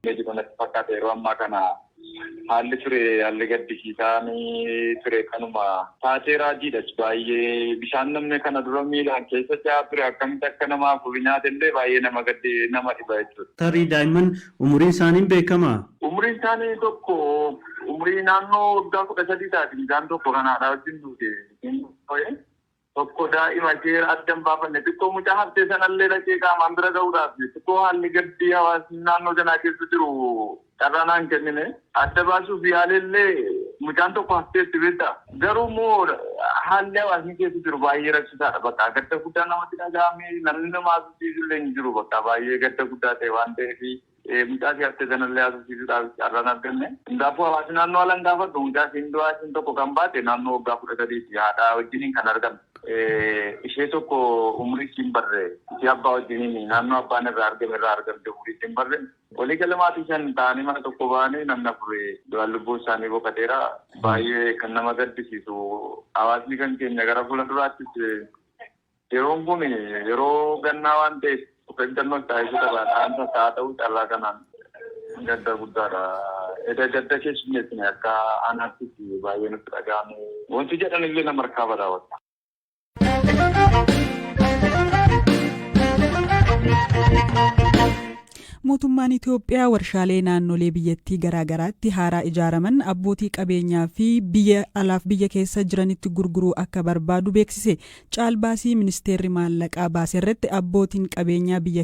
Meeshaalee fakkaata yeroo ammaa kana haalli ture haalli gaddisiisaanii ture kanuma taatee raajiidhas baay'ee bishaan namni kana dura miilaan keessa ce'aa ture akkamitti akka namaaf nyaatellee baay'ee nama dhiba jechuudha. Tarii daa'imman umuriin isaanii beekamaa? Umriin isaanii tokko umrii naannoo waggaa 13 taati. Isaan tokko kanaadhaa wajjin duute. Tokko daa'ima ishee addan baafanne xiqqoo mucaa haftee sanallee dhaqee qaamaan bira ga'uudhaaf xiqqoo haalli gaddii hawaasni naannoo sanaa keessa jiru carraanaan kennine adda baasuuf yaalellee mucaan tokko hafteetti beektaa. Garuu immoo haalli hawaasni keessa jiru baay'ee rakkisaadha bakka gadda guddaa namatti dhaga'ame namni nama haasofsiisullee hin jiru bakka baay'ee gadda guddaa ta'e waan ta'eef mucaa haftee sanallee haasofsiisuudhaaf carraan arganne. Hundaafuu hawaasni naannoo alan gaafadhu mucaa siin tokko kan baate naannoo waggaa 13 haadha wajjiniin kan argamu. Ishee tokko umrii siin barre ishee abbaa wajjiniin naannoo abbaan irraa argamte umrii siin barre walii galamaatii shan ta'anii mana tokko ba'anii namni afur lubbuun isaanii boqoteera. Baay'ee kan nama gaddisiisu hawaasni kan keenya gara fuula duraattis yeroon kun yeroo gannaa waan ta'eef of eeggannoo taasisuu qaba. Dhaansa haa ta'u carraa kanaan gadda guddaadha. Gadda keessummeessine akka aanaattis baay'ee nutti dhaga'ame wanti jedhanillee nama harkaa badaawwata. Mootummaan Itoophiyaa warshaalee naannolee biyyattii garaagaraatti haaraa ijaaraman abbootii qabeenyaa fi biyya alaaf biyya keessa jiranitti gurguruu akka barbaadu beeksise. Caalbaasii ministeerri maallaqaa baase irratti abbootiin qabeenyaa biyya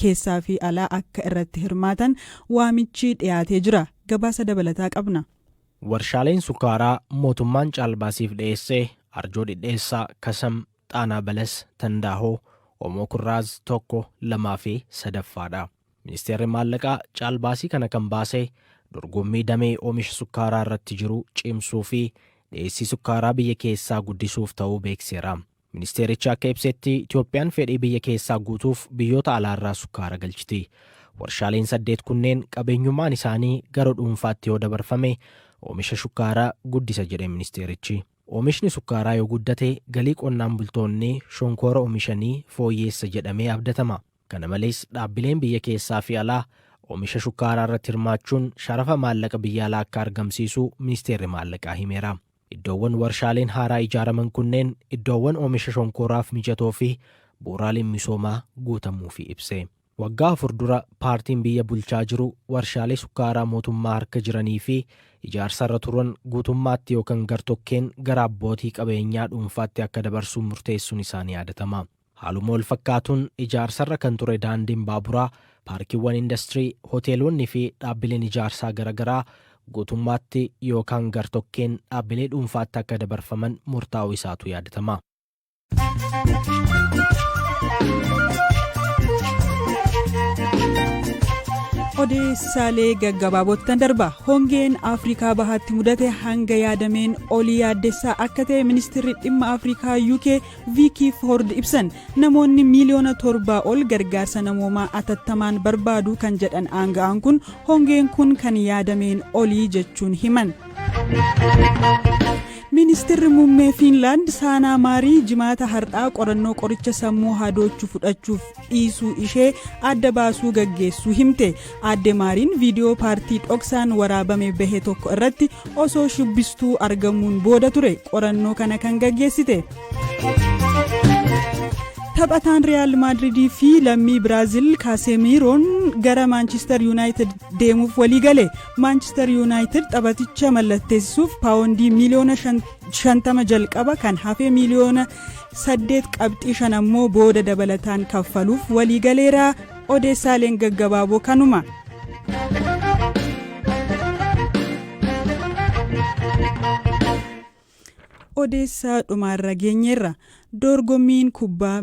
keessaa fi alaa akka irratti hirmaatan waamichi dhiyaatee jira. Gabaasa dabalataa qabna. Warshaaleen sukkaaraa mootummaan caalbaasiif dhiyeesse Arjoo Dhidheessaa, Kasam, Xaanaa Balas, Tandaahoo, Omoo Kurraaz 1, 2 fi 3ffaadha. Ministeerri maallaqaa caalbaasii kana kan baase dorgommii damee oomisha sukkaaraa irratti jiru cimsuu fi dhiyeessii sukkaaraa biyya keessaa guddisuuf ta'uu beekseera. Ministeerichi akka ibsetti Itoophiyaan fedhii biyya keessaa guutuuf biyyoota alaarraa sukkaara galchiti. Warshaaleen 8 kunneen qabeenyummaan isaanii gara dhuunfaatti yoo dabarfame oomisha sukkaaraa guddisa jedhe ministeerichi. Oomishni sukkaaraa yoo guddate galii qonnaan bultoonni shonkoora oomishanii fooyyeessa jedhamee abdatama. Kana malees dhaabbileen biyya keessaa fi alaa oomisha sukkaaraa irratti hirmaachuun sharafa maallaqa biyya alaa akka argamsiisu ministeerri maallaqaa himeera. Iddoowwan warshaaleen haaraa ijaaraman kunneen iddoowwan oomisha shonkooraaf mijatoo fi bu'uuraaleen misoomaa guutamuufi ibse. Waggaa 4 dura paartiin biyya bulchaa jiru warshaalee sukkaaraa mootummaa harka jiranii fi ijaarsarra turan guutummaatti yookaan gartokkeen gara abbootii qabeenyaa dhuunfaatti akka dabarsuun murteessuun isaanii yaadatama. Haaluma wal fakkaatuun ijaarsarra kan ture daandiin baaburaa, paarkiiwwan industirii, hoteelonni fi dhaabbileen ijaarsaa garaagaraa guutummaatti yookaan gartokkeen dhaabbilee dhuunfaatti akka dabarfaman murtaa'uu isaatu yaadatama. Odeessaalee gaggabaabottan darba. Hongeen Afrikaa bahaatti mudate hanga yaadameen olii yaaddessaa akka ta'e ministeerri dhimma Afrikaa UK Vicky Ford ibsan. Namoonni miliyoona 7 ol gargaarsa namoomaa atattamaan barbaadu kan jedhan aanga'aan kun hongeen kun kan yaadameen olii jechuun himan. Ministeerri muummee Fiinlaand Saanaa Maarii jimaata har'aa qorannoo qoricha sammuu hadoochuu fudhachuuf dhiisuu ishee adda baasuu gaggeessuu himte. Aadde Maariin viidiyoo paartii dhoksaan waraabame bahe tokko irratti osoo shubbistuu argamuun booda ture qorannoo kana kan gaggeessite. Taphataan Real Madrid fi lammii Biraazil Casemiro gara Manchester United deemuuf walii gale. Manchester United taphaticha mallatteessuuf paawundii miliyoona 50 jalqaba kan hafe miliyoona 8.5 ammoo booda dabalataan kaffaluuf walii galeera. Odeessaaleen gaggabaaboo kanuma. Odeessaa dhumaarra geenyeerra. Dorgommiin kubbaa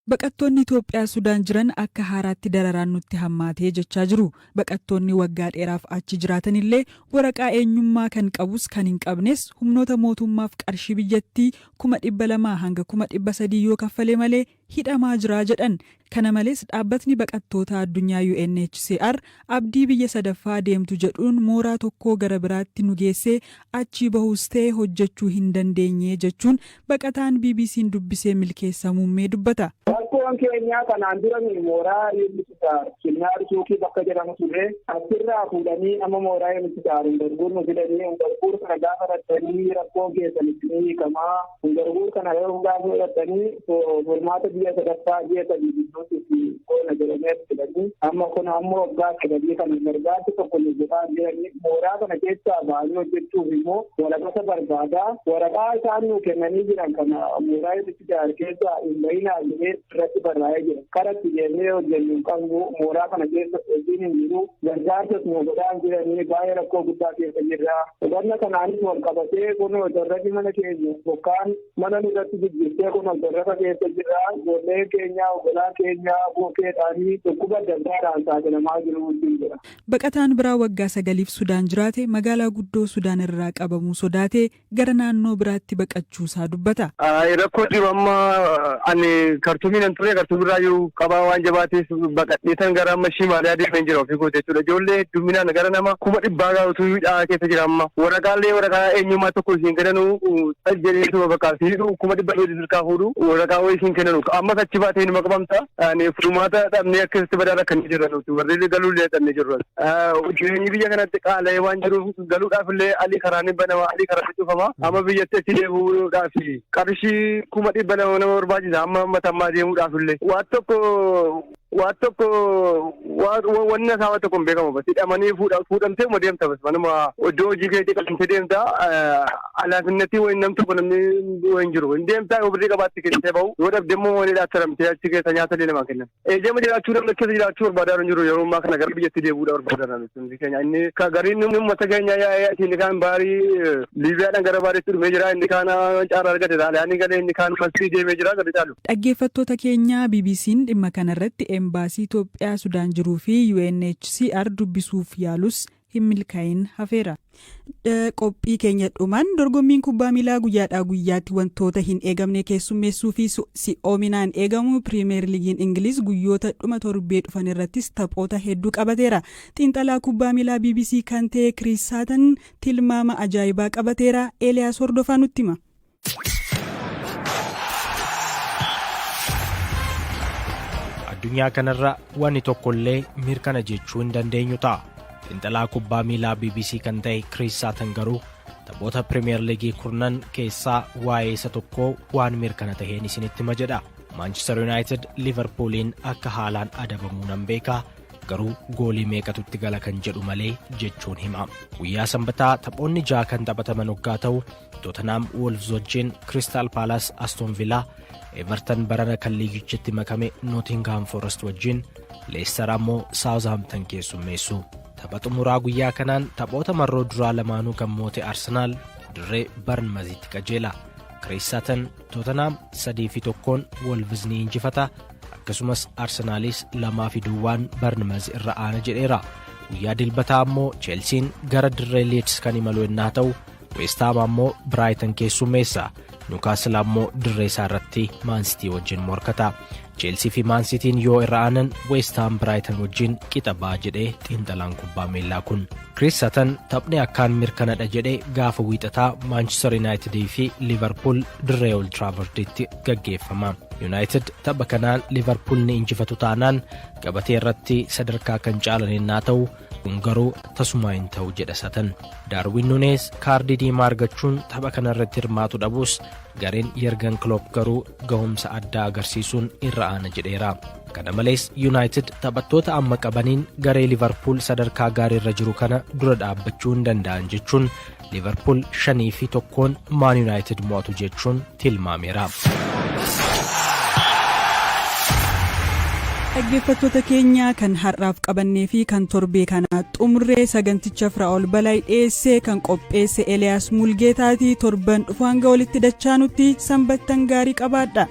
Baqattoonni Itoophiyaa Sudaan jiran akka haaraatti dararaan nutti hammaatee jechaa jiru. Baqattoonni waggaa dheeraaf achi jiraatan illee waraqaa eenyummaa kan qabus kan hin qabnes humnoota mootummaaf qarshii biyyattii 200,000 hanga 300,000 yoo kaffalee malee hidhamaa jira jedhan. Kana malees dhaabbatni baqattoota addunyaa UNHCR abdii biyya sadaffaa deemtu jedhuun mooraa tokkoo gara biraatti nu geessee achii bahuus ta'e hojjechuu hin dandeenye jechuun baqataan BBC'n dubbisee milkeessaa muummee dubbata. Rakkoon keenyaa kanaan dura mooraa eebbisisaa Kinnaar Suuqii bakka jedhamu ture asirraa fuudhanii amma mooraa eebbisisaa hundarguur nu fidanii hundarguur kana gaafa rattanii rakkoon keessanitti ni hiikamaa hundarguur kana yeroo gaafa fudhatanii formaata biyya sadaffaa biyya sadii koona jedhamee fidanii amma kun ammoo waggaa sadii kana gargaarsa tokko nu jedhaa jiranii mooraa kana keessaa ba'anii hojjechuuf immoo waraqaa barbaadaa waraqaa isaan nu kennanii jiran kana mooraa eebbisisaa keessaa hin bahinaa jedhee irratti barraa'ee jira. Karatti deemnee hojjennu qabnu mooraa kana keessa hojiin hin jiru gargaarsas nu godhaan jiranii baay'ee rakkoo guddaa keessa jirra. Hubanna kanaanis wal qabatee kun darrati mana keenya yookaan mana nurratti jijjiirtee kun darrata keessa jirra. Ijoollee keenya ogolaan keenya buukeedhaanii dhukkuba adda addaadhaan saaxilamaa jiru jira. Baqataan biraa waggaa 9f Sudaan jiraate magaalaa guddoo Sudaan irraa qabamuu sodaatee gara naannoo biraatti baqachuusaa dubbata. Rakkoo jiru amma ani kartumiin an ture kartumirraayyuu qabaa waan jabaateef baqadheetan gara amma Shimaaliyaa deemee jira ofii goote jechuudha. Ijoollee hedduminaan gara nama 100 gaa'utu hidhaa keessa jira amma. Waraqaalee waraqaa eenyummaa tokko isiin kennanu jedheetuma bakka fiidhu 100 dirqaa fuudhu waraqaa isiin kennanu ammas achi baatee nima qabamta. Furmaata dhabnee akkasitti badaa kan jiran warri galuullee dhabnee jirru. Jireenyi biyya kanatti qaala'ee waan jiruuf galuudhaaf illee alii karaan banama alii karaan cufama. Amma biyyatti achi deebi'uudhaaf qarshii 100 nama barbaachisa amma matammaa deemuudhaaf illee waan tokko wanna saawwa tokko hin beekamu bas hidhamanii fuudhamtee uma deemta bas manuma iddoo hojii keetii qabamtee deemta alaafinnatii wayin nam tokko namni wayin jiru hin deemta yoo birrii qabaatti keessee bahu yoo dhabde immoo wani dhaataramtee achi keessa nyaata illee namaa kennan. Eejjama jiraachuu namni keessa jiraachuu barbaadaa jiru yeroo ammaa kana gara biyyatti deebi'uudha barbaadan keenya inni gariin uummata keenya inni kaan baarii Liibiyaadhaan gara baariitti dhumee jira inni kaan caara argate xaaliyaanii galee inni kaan Masrii deemee jira gadi caalu. Dhaggeeffattoota keenya BBC'n dhimma kanarratti embaasii Itoophiyaa Sudaan jiruu fi UNHCR dubbisuuf yaalus hin milkaa'in hafeera. Qophii keenya dhumaan dorgommiin kubbaa miilaa guyyaadhaa guyyaatti wantoota hin eegamne keessummeessuu fi si'oominaan eegamu Piriimeer Liigiin Ingiliz guyyoota dhuma torbee dhufan irrattis taphoota hedduu qabateera. Xiinxalaa kubbaa miilaa BBC kan ta'e Chris Sutton tilmaama ajaa'ibaa qabateera. Eeliyaas Hordofaa nutti hima. Addunyaa kanarra wanni tokkollee mirkana jechuu hin dandeenyu ta'a. Xiinxalaa kubbaa miilaa BBC kan ta'e Chris Sutton garuu taphoota Piriimeer Liigii kurnan keessaa waa'ee isa tokkoo waan mirkana taheen isinitti hima jedha. Manchester United Liverpooliin akka haalaan adabamuu nan beekaa garuu goolii meeqatu itti gala kan jedhu malee jechuun hima. Guyyaa Sanbataa taphoonni 6 kan taphataman waggaa ta'u Tottenham Wolves wajjin, Crystal Palace Aston Villa, Everton barana kan liigichatti makame Nottingham Forest wajjin, Leicester ammoo Southampton keessummeessu. Tapha xumuraa guyyaa kanaan taphoota marroo duraa lamaanuu kan moote Arsenal dirree Bournemouth qajeela. Chris Sutton Tottenham 3-1 Wolves ni injifata. Akkasumas Arsenalis 2-2 Bournemouth irra aana jedheera. Guyyaa dilbataa ammoo Chelsean gara dirree Leeds kan imalu yennaa ta'u West Ham ammoo Brighton keessummeessa. Newcastle ammoo dirree isaa irratti Man City wajjin morkata. Chelsea fi Man Cityin yoo irra aanan West Ham Brighton wajjin qixa ba'a jedhee xiinxalaan kubbaa miilaa kun. Chris Sutton taphni akkaan mirkanadha jedhee gaafa wiixataa Manchester United fi Liverpool dirree Old Traffordtti gaggeeffama. United tapha kanaan Liverpool ni injifatu taanaan gabatee irratti sadarkaa kan caalan yennaa ta'u kun garuu tasumaa hin ta'u jedha Sutton. Darwin Nunes kaardii diimaa argachuun tapha kanarratti hirmaatu dhabus gareen Jurgen Klopp garuu gahumsa addaa agarsiisuun irra aana jedheera. Kana malees United taphattoota amma qabaniin garee Liverpool sadarkaa gaarii irra jiru kana dura dhaabbachuu hin danda'an jechuun Liverpool 5-1 Man United mo'atu jechuun tilmaameera. Dhaggeeffattoota keenya kan har'aaf qabannee fi kan torbee kana xumurree saganticha Firaa'ol Balay dhiyeessee kan qopheesse Eliyaas Mulgeetaati. Torban dhufu hanga walitti dachaanutti sanbattan gaarii qabaadha.